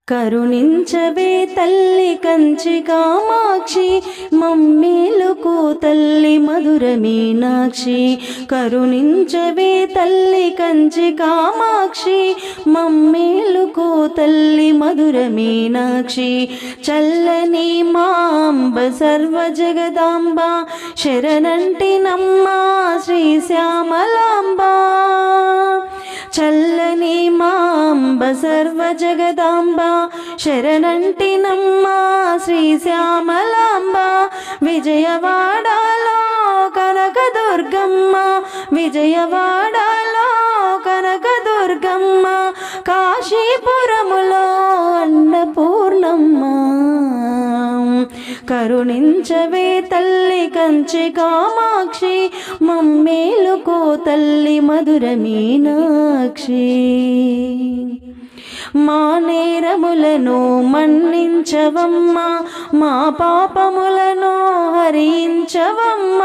కరుణించవే తల్లి కంచి కామాక్షి, మమ్మేలుకు తల్లి మధుర మీనాక్షి. కరుణించవే తల్లి కంచి కామాక్షి, మమ్మేలుకు తల్లి మధుర మీనాక్షి. చల్లని మాంబ సర్వ జగదాంబ, శరణంటినమ్మ శ్రీ శ్యామలాంబ. చల్లని మాంబ సర్వ జగదాంబ, శరణంటినమ్మ శ్రీ శ్యామలాంబ. విజయవాడలో కనకదుర్గమ్మ, విజయవాడలో కనకదుర్గమ్మ. కాశీపురములో అన్నపూర్ణమ్మ. కరుణించవే తల్లి కంచి కామాక్షి, మమ్మేలుకో తల్లి మధుర మీనాక్షి. మా నేరములను మన్నించవమ్మ, మా పాపములను హరించవమ్మ.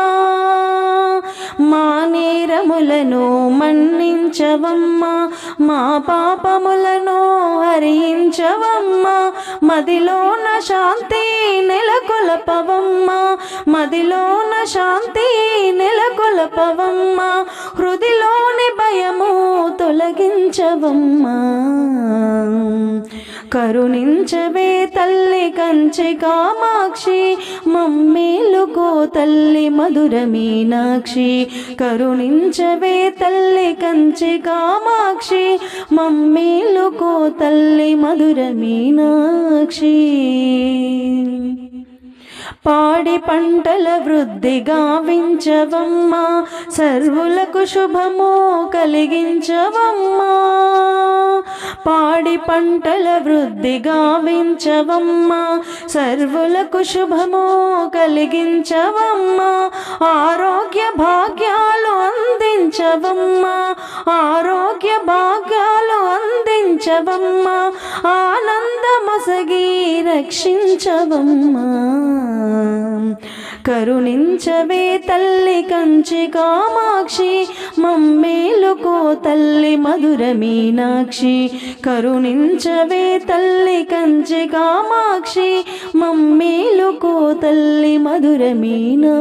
మా నేరములను మన్నించవమ్మ, మా పాపములను హరించవమ్మ. మదిలోన శాంతి నెలకొలపవమ్మ, మదిలోన శాంతి నెలకొలపవమ్మ. హృదిలోని భయము తొలగించవమ్మ. కరుణించవే తల్లి కంచి కామాక్షి, మమ్మేలుకో తల్లి మధుర మీనాక్షి. కరుణించవే తల్లి కంచి కామాక్షి, మమ్మేలుకో తల్లి మధుర మీనాక్షి. పాడి పంటల వృద్ధి గావించవమ్మ, సర్వులకు శుభము కలిగించవమ్మ. పాడి పంటల వృద్ధి గావించవమ్మ, సర్వులకు శుభము కలిగించవమ్మ. ఆరోగ్య భాగ్యాలు అందించవమ్మ, ఆరోగ్య భాగ్యాలు అందించవమ్మ. ఆనందమొసగి రక్షించవమ్మ. కరుణించవే తల్లి కంచి కామాక్షి, మమ్మేలుకో తల్లి మధుర మీనాక్షి. కరుణించవే తల్లి కంచి కామాక్షి, మమ్మేలుకో తల్లి మధుర మీనాక్షి.